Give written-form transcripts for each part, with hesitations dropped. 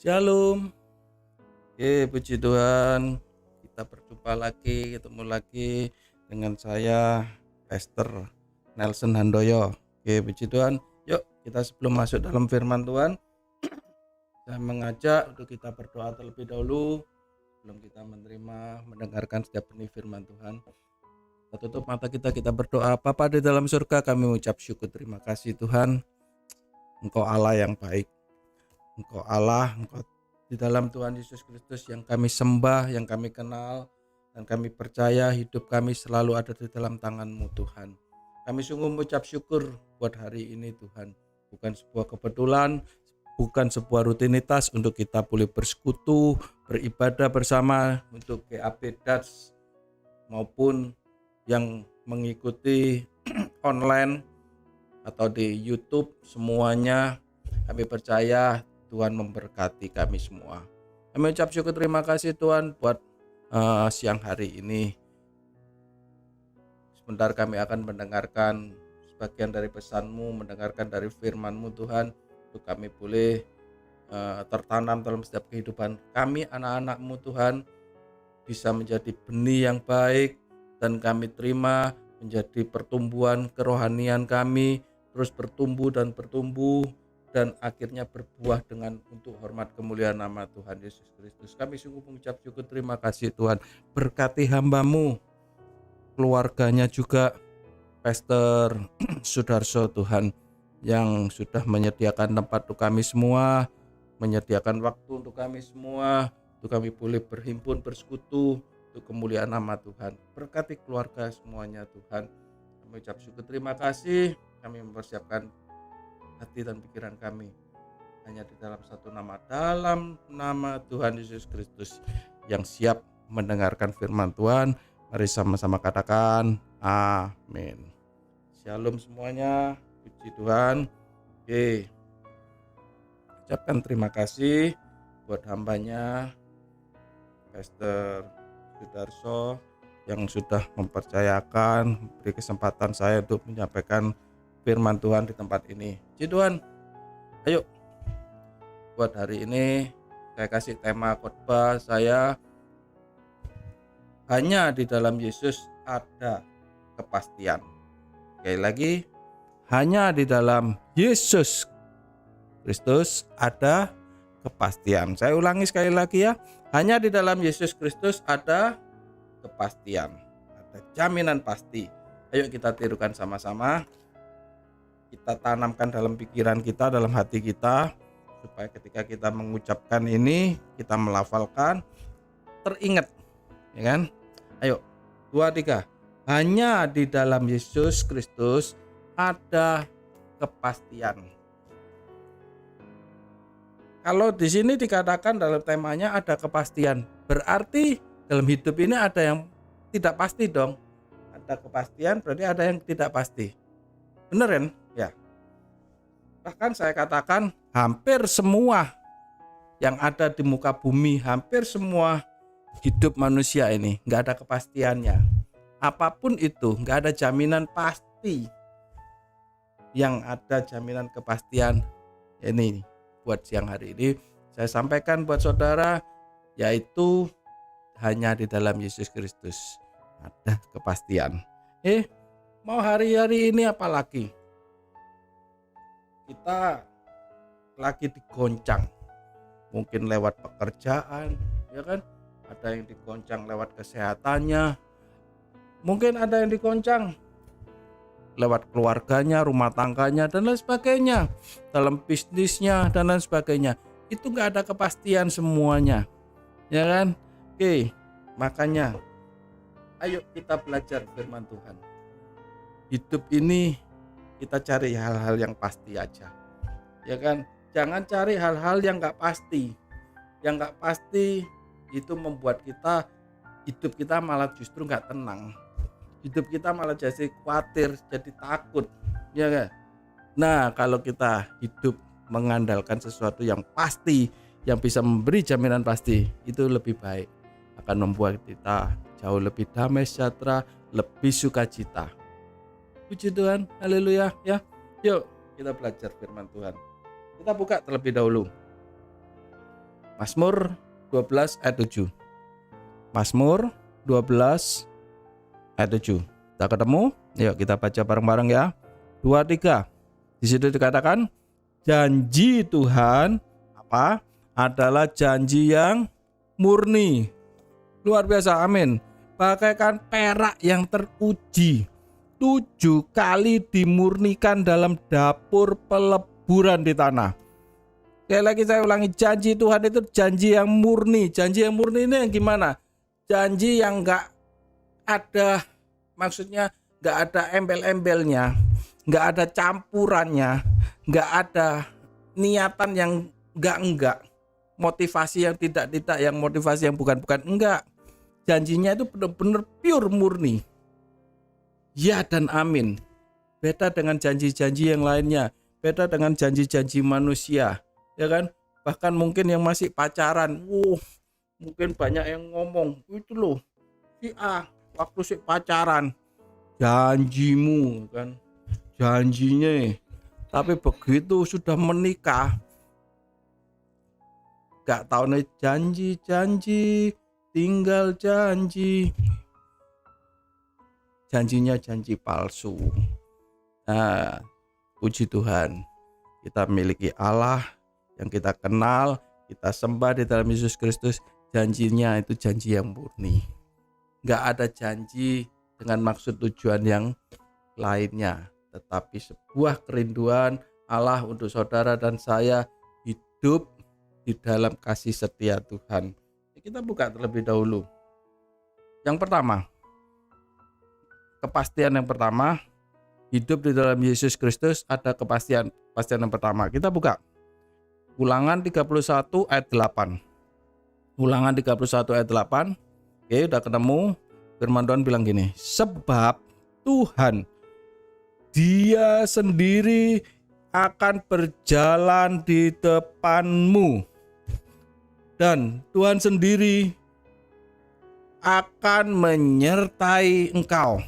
Shalom. Puji Tuhan. Kita berjumpa lagi, ketemu lagi dengan saya, Pastor Nelson Handoyo. Puji Tuhan. Yuk, kita sebelum masuk dalam firman Tuhan, saya mengajak untuk kita berdoa terlebih dahulu sebelum kita mendengarkan setiap benih firman Tuhan. Kita tutup mata kita berdoa. Bapa di dalam surga, kami mengucap syukur, terima kasih Tuhan. Engkau Allah yang baik. Engkau Allah, Engkau di dalam Tuhan Yesus Kristus yang kami sembah, yang kami kenal, dan kami percaya hidup kami selalu ada di dalam tangan-Mu Tuhan. Kami sungguh mengucap syukur buat hari ini Tuhan. Bukan sebuah kebetulan, bukan sebuah rutinitas untuk kita boleh bersekutu, beribadah bersama untuk GAP Dats maupun yang mengikuti online atau di YouTube, semuanya kami percaya Tuhan memberkati kami semua. Kami ucap syukur terima kasih Tuhan buat siang hari ini. Sebentar kami akan mendengarkan sebagian dari pesan-Mu, mendengarkan dari firman-Mu Tuhan, untuk kami boleh tertanam dalam setiap kehidupan kami, anak-anak-Mu Tuhan, bisa menjadi benih yang baik, dan kami terima menjadi pertumbuhan kerohanian kami, terus bertumbuh dan akhirnya berbuah dengan untuk hormat kemuliaan nama Tuhan Yesus Kristus. Kami sungguh mengucap syukur terima kasih Tuhan. Berkati hamba-Mu, keluarganya juga, Pastor Sudarso Tuhan, yang sudah menyediakan tempat untuk kami semua, menyediakan waktu untuk kami semua, untuk kami boleh berhimpun, bersekutu untuk kemuliaan nama Tuhan. Berkati keluarga semuanya Tuhan. Kami ucap syukur terima kasih. Kami mempersiapkan hati dan pikiran kami hanya di dalam satu nama, dalam nama Tuhan Yesus Kristus, yang siap mendengarkan firman Tuhan. Mari sama-sama katakan amin. Shalom semuanya, puji Tuhan. Ucapkan terima kasih buat hambanya Pastor Sudarso yang sudah mempercayakan, beri kesempatan saya untuk menyampaikan firman Tuhan di tempat ini. Puji Tuhan. Ayo, buat hari ini saya kasih tema khotbah saya, hanya di dalam Yesus ada kepastian. Sekali lagi, hanya di dalam Yesus Kristus ada kepastian. Saya ulangi sekali lagi ya, hanya di dalam Yesus Kristus ada kepastian, ada jaminan pasti. Ayo kita tirukan sama-sama. Kita tanamkan dalam pikiran kita, dalam hati kita, supaya ketika kita mengucapkan ini, kita melafalkan, teringat, ya kan? Ayo, 2, 3. Hanya di dalam Yesus Kristus ada kepastian. Kalau di sini dikatakan dalam temanya ada kepastian, berarti dalam hidup ini ada yang tidak pasti dong. Ada kepastian berarti ada yang tidak pasti. Bener kan? Ya. Bahkan saya katakan hampir semua yang ada di muka bumi, hampir semua hidup manusia ini nggak ada kepastiannya. Apapun itu nggak ada jaminan pasti. Yang ada jaminan kepastian ini buat siang hari ini saya sampaikan buat saudara, yaitu hanya di dalam Yesus Kristus ada kepastian. Mau hari-hari ini apalagi? Kita lagi digoncang, mungkin lewat pekerjaan, ya kan? Ada yang digoncang lewat kesehatannya, mungkin ada yang digoncang lewat keluarganya, rumah tangganya, dan lain sebagainya, dalam bisnisnya dan lain sebagainya. Itu nggak ada kepastian semuanya, ya kan? Makanya ayo kita belajar firman Tuhan. Hidup ini kita cari hal-hal yang pasti aja, ya kan? Jangan cari hal-hal yang nggak pasti. Yang nggak pasti itu membuat hidup kita malah justru nggak tenang. Hidup kita malah jadi khawatir, jadi takut, ya kan? Nah, kalau kita hidup mengandalkan sesuatu yang pasti, yang bisa memberi jaminan pasti, itu lebih baik, akan membuat kita jauh lebih damai sejahtera, lebih sukacita. Puji Tuhan, haleluya ya. Yuk kita belajar firman Tuhan. Kita buka terlebih dahulu Mazmur 12 ayat 7. Mazmur 12 ayat 7. Kita ketemu? Yuk kita baca bareng-bareng ya. 2, 3. Di situ dikatakan janji Tuhan adalah janji yang murni. Luar biasa, amin. Bagaikan perak yang teruji, 7 kali dimurnikan dalam dapur peleburan di tanah. Sekali lagi saya ulangi, janji Tuhan itu janji yang murni. Janji yang murni ini yang gimana? Janji yang enggak ada, maksudnya enggak ada embel-embelnya, enggak ada campurannya, enggak ada niatan yang enggak, motivasi yang tidak, yang motivasi yang bukan, enggak. Janjinya itu benar-benar pure murni. Ya dan amin. Beda dengan janji-janji yang lainnya, beda dengan janji-janji manusia, ya kan? Bahkan mungkin yang masih pacaran, mungkin banyak yang ngomong, itu loh, si A waktu si pacaran, janjimu kan, janjinya. Tapi begitu sudah menikah, gak tahu nih janji, tinggal janji. Janjinya janji palsu. Nah, puji Tuhan, kita memiliki Allah yang kita kenal, kita sembah di dalam Yesus Kristus. Janjinya itu janji yang murni. Gak ada janji dengan maksud tujuan yang lainnya, tetapi sebuah kerinduan Allah untuk saudara dan saya hidup di dalam kasih setia Tuhan. Kita buka terlebih dahulu. Yang pertama, kepastian yang pertama, hidup di dalam Yesus Kristus ada kepastian yang pertama. Kita buka Ulangan 31 ayat 8. Ulangan 31 ayat 8. Oke, udah ketemu. Firman Tuhan bilang gini, sebab Tuhan Dia sendiri akan berjalan di depanmu, dan Tuhan sendiri akan menyertai engkau.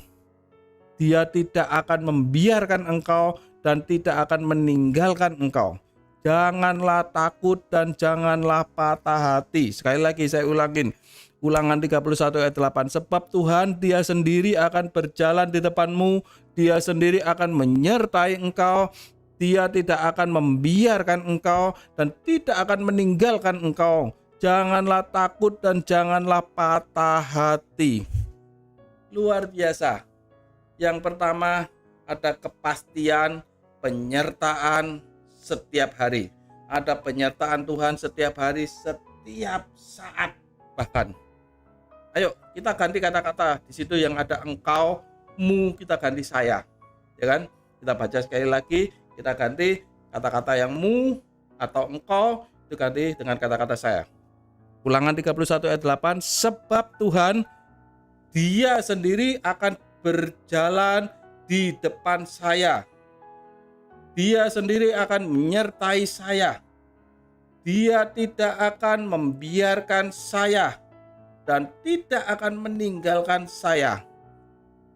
Dia tidak akan membiarkan engkau dan tidak akan meninggalkan engkau. Janganlah takut dan janganlah patah hati. Sekali lagi saya ulangin. Ulangan 31 ayat 8. Sebab Tuhan Dia sendiri akan berjalan di depanmu. Dia sendiri akan menyertai engkau. Dia tidak akan membiarkan engkau dan tidak akan meninggalkan engkau. Janganlah takut dan janganlah patah hati. Luar biasa. Yang pertama ada kepastian penyertaan setiap hari. Ada penyertaan Tuhan setiap hari, setiap saat bahkan. Ayo kita ganti kata-kata. Di situ yang ada engkau, mu, kita ganti saya. Ya kan? Kita baca sekali lagi, kita ganti kata-kata yang mu atau engkau itu ganti dengan kata-kata saya. Ulangan 31 ayat 8, sebab Tuhan Dia sendiri akan berjalan di depan saya. Dia sendiri akan menyertai saya. Dia tidak akan membiarkan saya dan tidak akan meninggalkan saya.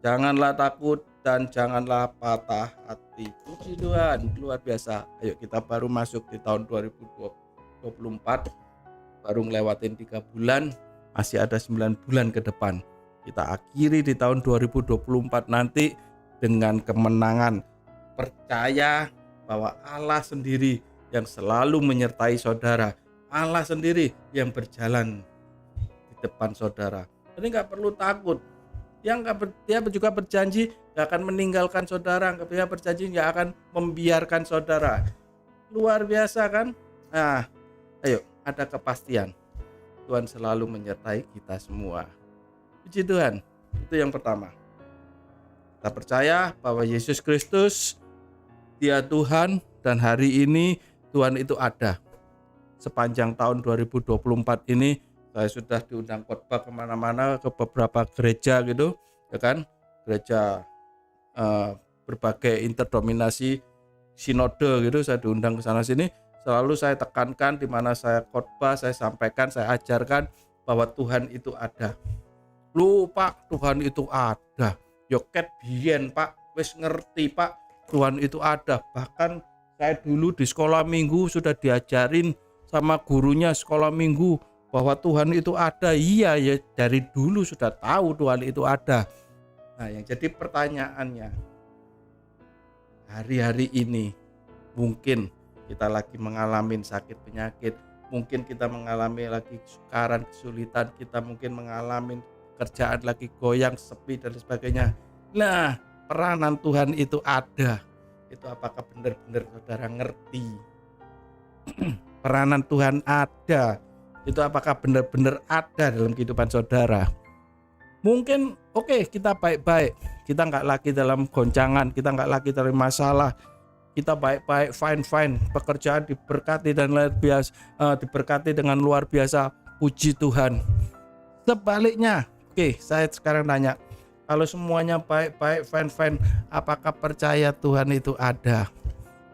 Janganlah takut dan janganlah patah hati. Puji Tuhan, luar biasa. Ayo kita baru masuk di tahun 2024, baru ngelewatin 3 bulan, masih ada 9 bulan ke depan. Kita akhiri di tahun 2024 nanti dengan kemenangan. Percaya bahwa Allah sendiri yang selalu menyertai saudara. Allah sendiri yang berjalan di depan saudara. Jadi gak perlu takut. Dia juga berjanji gak akan meninggalkan saudara. Dia berjanji gak akan membiarkan saudara. Luar biasa kan? Nah, ayo ada kepastian. Tuhan selalu menyertai kita semua. Puji Tuhan. Itu yang pertama. Kita percaya bahwa Yesus Kristus Dia Tuhan, dan hari ini Tuhan itu ada. Sepanjang tahun 2024 ini saya sudah diundang khotbah kemana-mana, ke beberapa gereja gitu, ya kan? Gereja berbagai interdominasi sinode gitu, saya diundang ke sana sini. Selalu saya tekankan di mana saya khotbah, saya sampaikan, saya ajarkan bahwa Tuhan itu ada. Lu Pak, Tuhan itu ada. Yoket biyen Pak, wis ngerti Pak, Tuhan itu ada. Bahkan saya dulu di sekolah minggu sudah diajarin sama gurunya sekolah minggu bahwa Tuhan itu ada. Iya ya, dari dulu sudah tahu Tuhan itu ada. Nah, yang jadi pertanyaannya, hari-hari ini mungkin kita lagi mengalami sakit penyakit, mungkin kita mengalami lagi kesukaran, kesulitan, kita mungkin mengalami kerjaan lagi goyang, sepi dan sebagainya. Nah, peranan Tuhan itu ada. Itu apakah benar-benar saudara ngerti? Peranan Tuhan ada. Itu apakah benar-benar ada dalam kehidupan saudara? Mungkin oke, kita baik-baik, kita nggak lagi dalam goncangan, kita nggak lagi dalam masalah, kita baik-baik, fine, pekerjaan diberkati dan luar biasa, diberkati dengan luar biasa, puji Tuhan. Sebaliknya, oke, saya sekarang tanya, kalau semuanya baik-baik, fine, apakah percaya Tuhan itu ada?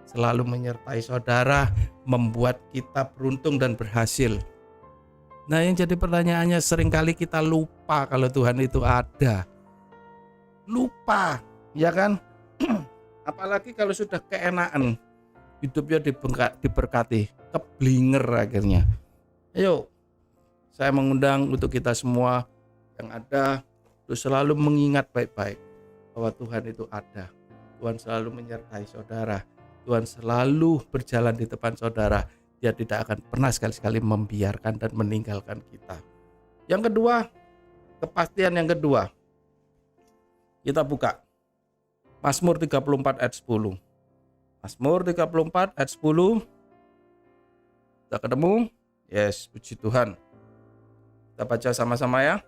Selalu menyertai saudara, membuat kita beruntung dan berhasil. Nah, yang jadi pertanyaannya, seringkali kita lupa kalau Tuhan itu ada. Lupa, ya kan? Apalagi kalau sudah keenaan, hidupnya diberkati, keblinger akhirnya. Ayo, saya mengundang untuk kita semua yang ada untuk selalu mengingat baik-baik bahwa Tuhan itu ada. Tuhan selalu menyertai saudara. Tuhan selalu berjalan di depan saudara. Dia tidak akan pernah sekali-sekali membiarkan dan meninggalkan kita. Yang kedua, kepastian yang kedua. Kita buka Mazmur 34 ayat 10. Mazmur 34 ayat 10. Kita ketemu? Yes, puji Tuhan. Kita baca sama-sama ya.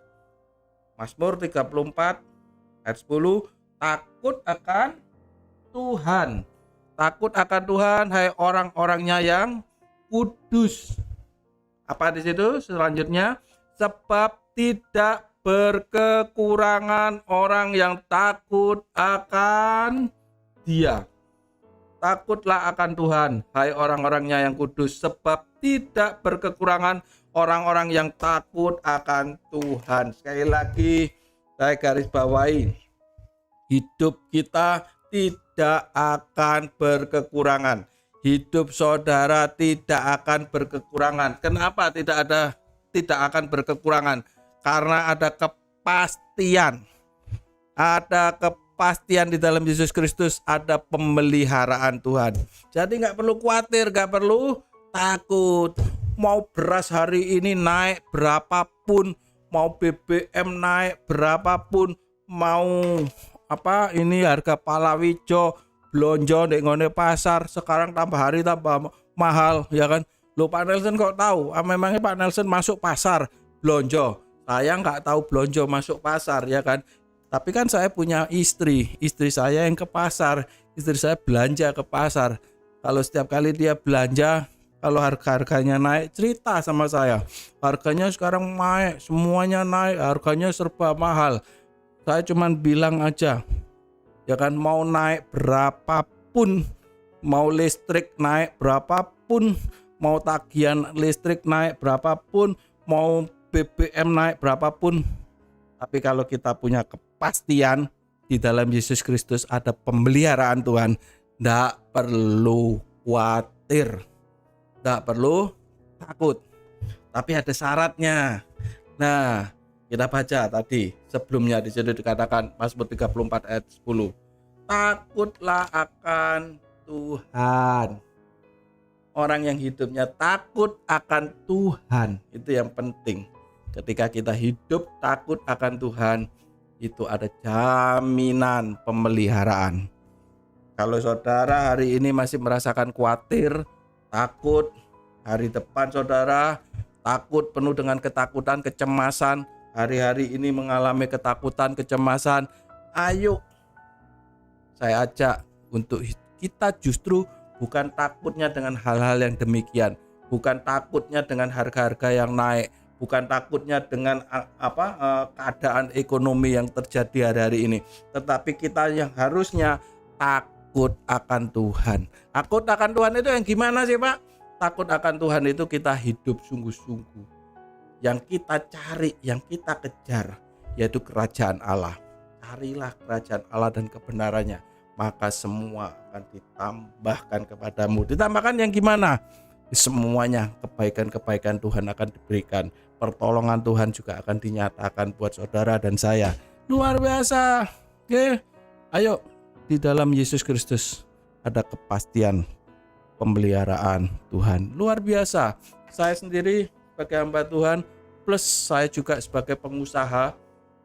Mazmur 34 ayat 10. Takut akan Tuhan. Takut akan Tuhan, hai orang-orangnya yang kudus. Apa di situ selanjutnya? Sebab tidak berkekurangan orang yang takut akan Dia. Takutlah akan Tuhan, hai orang-orangnya yang kudus, sebab tidak berkekurangan orang-orang yang takut akan Tuhan. Sekali lagi saya garis bawahi, hidup kita tidak akan berkekurangan. Hidup saudara tidak akan berkekurangan. Kenapa tidak akan berkekurangan? Karena ada kepastian. Ada kepastian di dalam Yesus Kristus, ada pemeliharaan Tuhan. Jadi nggak perlu khawatir, nggak perlu takut. Mau beras hari ini naik berapapun, mau BBM naik berapapun, mau ini harga palawija blonjo ndek ngone pasar sekarang tambah hari tambah mahal, ya kan? Lo Pak Nelson kok tahu? Memangnya Pak Nelson masuk pasar blonjo? Saya nggak tahu blonjo masuk pasar, ya kan? Tapi kan saya punya istri saya yang ke pasar, istri saya belanja ke pasar. Kalau setiap kali dia belanja, kalau harga-harganya naik, cerita sama saya. Harganya sekarang naik, semuanya naik, harganya serba mahal. Saya cuman bilang aja, ya kan, mau naik berapapun, mau listrik naik berapapun, mau tagihan listrik naik berapapun, mau BBM naik berapapun, tapi kalau kita punya kepastian di dalam Yesus Kristus ada pemeliharaan Tuhan, tidak perlu khawatir, tidak perlu takut. Tapi ada syaratnya. Nah, kita baca tadi sebelumnya di situ dikatakan Mazmur 34 ayat 10. Takutlah akan Tuhan. Orang yang hidupnya takut akan Tuhan, itu yang penting. Ketika kita hidup takut akan Tuhan, itu ada jaminan pemeliharaan. Kalau saudara hari ini masih merasakan khawatir, takut, hari depan saudara takut, penuh dengan ketakutan, kecemasan, hari-hari ini mengalami ketakutan, kecemasan, ayo saya ajak untuk kita justru bukan takutnya dengan hal-hal yang demikian, bukan takutnya dengan harga-harga yang naik, bukan takutnya dengan keadaan ekonomi yang terjadi hari-hari ini, tetapi kita yang harusnya takut akan Tuhan. Takut akan Tuhan itu yang gimana sih Pak? Takut akan Tuhan itu kita hidup sungguh-sungguh. Yang kita cari, yang kita kejar, yaitu kerajaan Allah. Carilah kerajaan Allah dan kebenarannya, maka semua akan ditambahkan kepadamu. Ditambahkan yang gimana? semuanya kebaikan-kebaikan Tuhan akan diberikan, pertolongan Tuhan juga akan dinyatakan buat saudara dan saya. Luar biasa. Oke, ayo, di dalam Yesus Kristus ada kepastian pemeliharaan Tuhan. Luar biasa. Saya sendiri sebagai hamba Tuhan, plus saya juga sebagai pengusaha,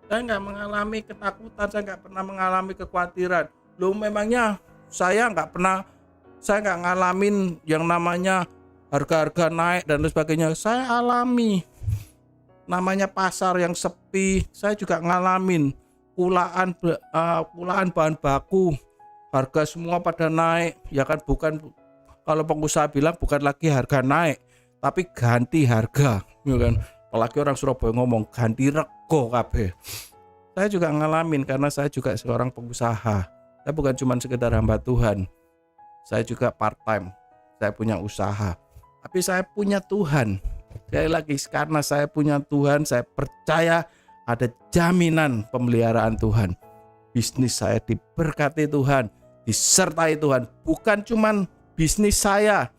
saya nggak mengalami ketakutan, saya nggak pernah mengalami kekhawatiran. Loh, memangnya saya nggak ngalamin yang namanya harga-harga naik dan lain sebagainya. Saya alami namanya pasar yang sepi, saya juga ngalamin kulaan bahan baku, harga semua pada naik, ya kan. Bukan, kalau pengusaha bilang bukan lagi harga naik, tapi ganti harga, ya kan. Apalagi orang Surabaya ngomong ganti rego kabeh. Saya juga ngalamin karena saya juga seorang pengusaha. Saya bukan cuma sekedar hamba Tuhan, saya juga part time, saya punya usaha. Tapi saya punya Tuhan. Sekali lagi, karena saya punya Tuhan, saya percaya ada jaminan pemeliharaan Tuhan. Bisnis saya diberkati Tuhan, disertai Tuhan. Bukan cuman bisnis saya,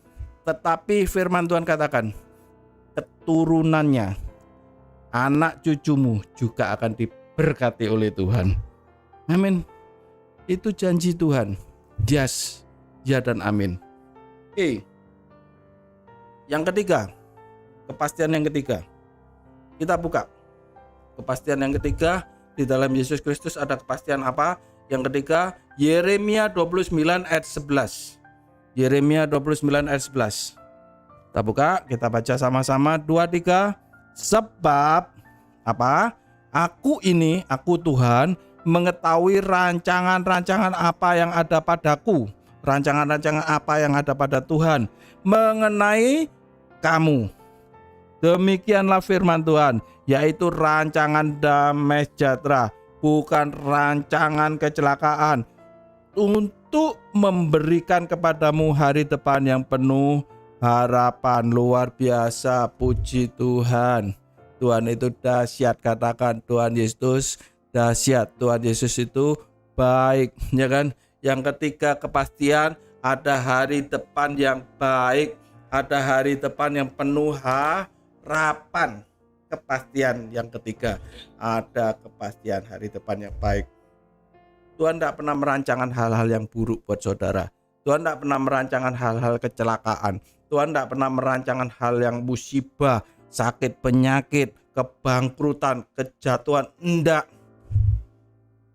tetapi firman Tuhan katakan, keturunannya, anak cucumu juga akan diberkati oleh Tuhan. Amin. Itu janji Tuhan. Yes, ya dan amin. Oke. Yang ketiga, kepastian yang ketiga. Kita buka. Kepastian yang ketiga, di dalam Yesus Kristus ada kepastian apa? Yang ketiga, Yeremia 29 ayat 11. Yeremia 29 ayat 11. Kita buka, kita baca sama-sama 2 3. Sebab apa? Aku Tuhan mengetahui rancangan-rancangan apa yang ada padaku. Rancangan-rancangan apa yang ada pada Tuhan mengenai kamu. Demikianlah firman Tuhan, yaitu rancangan damai sejahtera, bukan rancangan kecelakaan, untuk memberikan kepadamu hari depan yang penuh harapan. Luar biasa, puji Tuhan. Tuhan itu dahsyat, katakan Tuhan Yesus dahsyat. Tuhan Yesus itu baik, ya kan? Yang ketiga, kepastian ada hari depan yang baik, ada hari depan yang penuh harapan. Kepastian yang ketiga, ada kepastian hari depan yang baik. Tuhan tidak pernah merancangkan hal-hal yang buruk buat saudara. Tuhan tidak pernah merancangkan hal-hal kecelakaan. Tuhan tidak pernah merancangkan hal yang musibah, sakit, penyakit, kebangkrutan, kejatuhan. Enggak.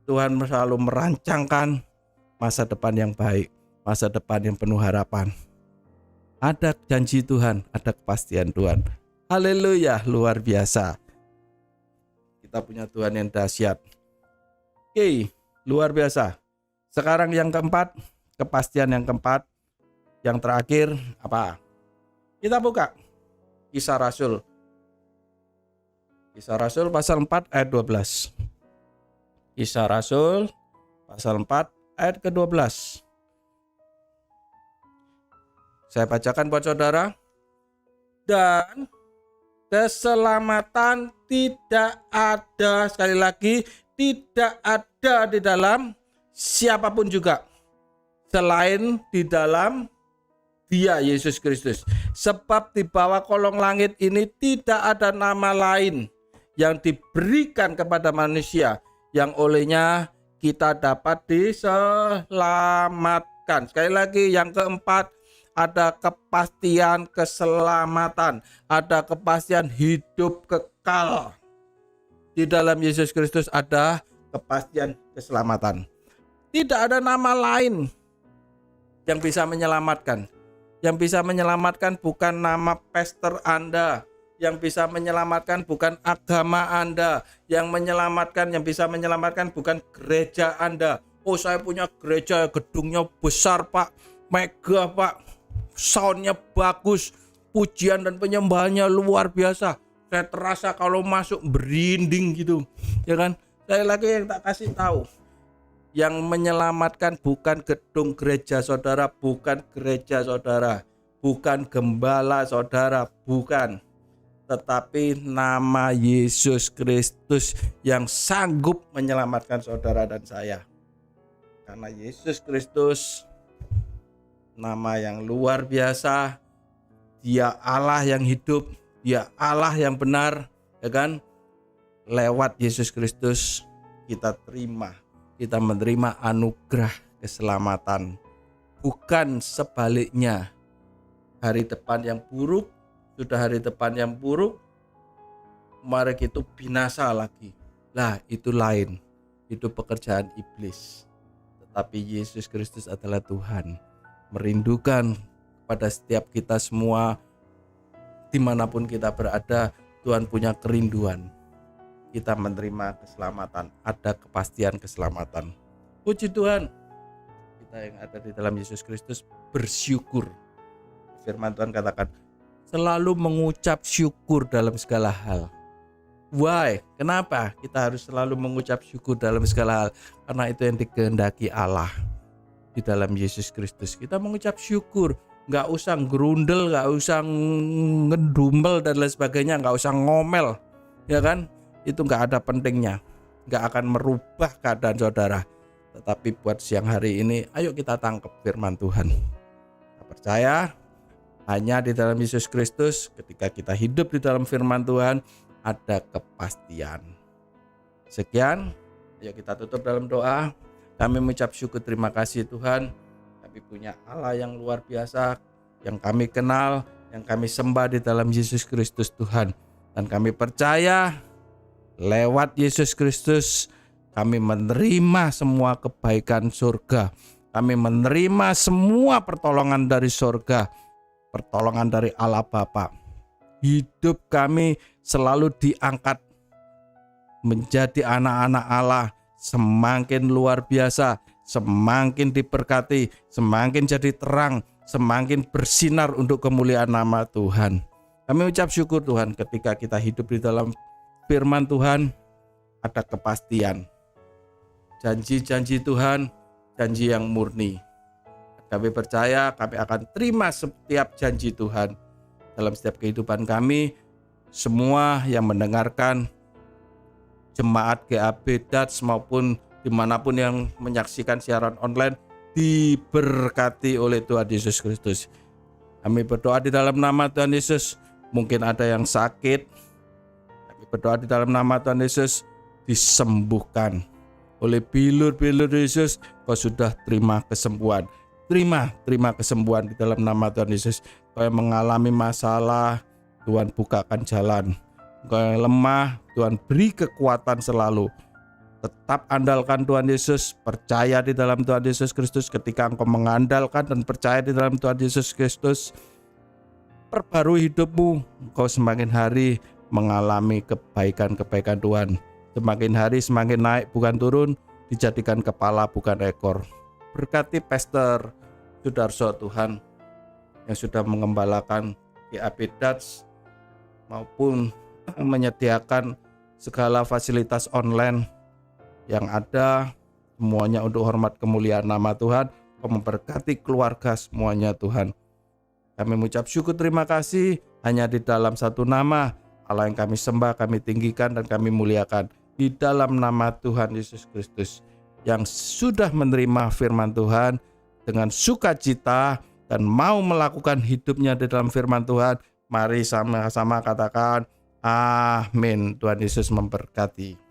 Tuhan selalu merancangkan masa depan yang baik, masa depan yang penuh harapan. Ada janji Tuhan, ada kepastian Tuhan. Haleluya, luar biasa. Kita punya Tuhan yang dahsyat. Oke, luar biasa. Sekarang yang keempat, kepastian yang keempat, yang terakhir apa? Kita buka Kisah Rasul. Kisah Rasul pasal 4 ayat 12. Kisah Rasul pasal 4 ayat ke-12. Saya bacakan buat saudara. Dan keselamatan tidak ada, sekali lagi, tidak ada di dalam siapapun juga selain di dalam Dia, Yesus Kristus. Sebab di bawah kolong langit ini tidak ada nama lain yang diberikan kepada manusia yang olehnya kita dapat diselamatkan. Sekali lagi, yang keempat, ada kepastian keselamatan, ada kepastian hidup kekal. Di dalam Yesus Kristus ada kepastian keselamatan. Tidak ada nama lain yang bisa menyelamatkan. Yang bisa menyelamatkan bukan nama pastor Anda, yang bisa menyelamatkan bukan agama Anda, yang bisa menyelamatkan bukan gereja Anda. Oh, saya punya gereja, gedungnya besar Pak, mega Pak, soundnya bagus, pujian dan penyembahannya luar biasa. Saya terasa kalau masuk berinding gitu, ya kan? Saya lagi yang tak kasih tahu, yang menyelamatkan bukan gedung gereja saudara, bukan gereja saudara, bukan gembala saudara, bukan. Tetapi nama Yesus Kristus yang sanggup menyelamatkan saudara dan saya. Karena Yesus Kristus nama yang luar biasa, Dia Allah yang hidup, Dia Allah yang benar, ya kan? Lewat Yesus Kristus kita menerima anugerah keselamatan. Bukan sebaliknya. Hari depan yang buruk, mari itu binasa lagi. Lah, itu lain. Itu pekerjaan iblis. Tetapi Yesus Kristus adalah Tuhan. Merindukan kepada setiap kita semua, dimanapun kita berada, Tuhan punya kerinduan. Kita menerima keselamatan, ada kepastian keselamatan. Puji Tuhan, kita yang ada di dalam Yesus Kristus bersyukur. Firman Tuhan katakan, selalu mengucap syukur dalam segala hal. Why? Kenapa kita harus selalu mengucap syukur dalam segala hal? Karena itu yang dikehendaki Allah di dalam Yesus Kristus. Kita mengucap syukur, gak usah gerundel, gak usah ngedumel dan lain sebagainya, gak usah ngomel, ya kan? Itu gak ada pentingnya, gak akan merubah keadaan saudara. Tetapi buat siang hari ini, ayo kita tangkap firman Tuhan. Kita percaya hanya di dalam Yesus Kristus, ketika kita hidup di dalam firman Tuhan, ada kepastian. Sekian, ayo kita tutup dalam doa. Kami mengucap syukur, terima kasih Tuhan. Kami punya Allah yang luar biasa, yang kami kenal, yang kami sembah di dalam Yesus Kristus Tuhan. Dan kami percaya lewat Yesus Kristus kami menerima semua kebaikan surga. Kami menerima semua pertolongan dari surga, pertolongan dari Allah Bapa. Hidup kami selalu diangkat menjadi anak-anak Allah, semakin luar biasa, semakin diberkati, semakin jadi terang, semakin bersinar untuk kemuliaan nama Tuhan. Kami ucap syukur Tuhan, ketika kita hidup di dalam firman Tuhan, ada kepastian. Janji-janji Tuhan, janji yang murni. Kami percaya kami akan terima setiap janji Tuhan dalam setiap kehidupan kami. Semua yang mendengarkan, jemaat GAB Dats maupun dimanapun yang menyaksikan siaran online, diberkati oleh Tuhan Yesus Kristus. Kami berdoa di dalam nama Tuhan Yesus. Mungkin ada yang sakit, kami berdoa di dalam nama Tuhan Yesus, disembuhkan oleh bilur-bilur Yesus. Kau sudah terima kesembuhan. Terima kesembuhan di dalam nama Tuhan Yesus. Kau yang mengalami masalah, Tuhan bukakan jalan. Kau yang lemah, Tuhan beri kekuatan selalu. Tetap andalkan Tuhan Yesus, percaya di dalam Tuhan Yesus Kristus. Ketika engkau mengandalkan dan percaya di dalam Tuhan Yesus Kristus, perbarui hidupmu. Engkau semakin hari mengalami kebaikan-kebaikan Tuhan. Semakin hari semakin naik bukan turun, dijadikan kepala bukan ekor. Berkati Pastor Sudarso Tuhan yang sudah mengembalakan GAB Dats maupun menyediakan segala fasilitas online yang ada, semuanya untuk hormat kemuliaan nama Tuhan. Kau memberkati keluarga semuanya Tuhan. Kami mengucap syukur terima kasih hanya di dalam satu nama Allah yang kami sembah, kami tinggikan dan kami muliakan, di dalam nama Tuhan Yesus Kristus yang sudah menerima firman Tuhan dengan sukacita dan mau melakukan hidupnya di dalam firman Tuhan. Mari sama-sama katakan amin. Tuhan Yesus memberkati.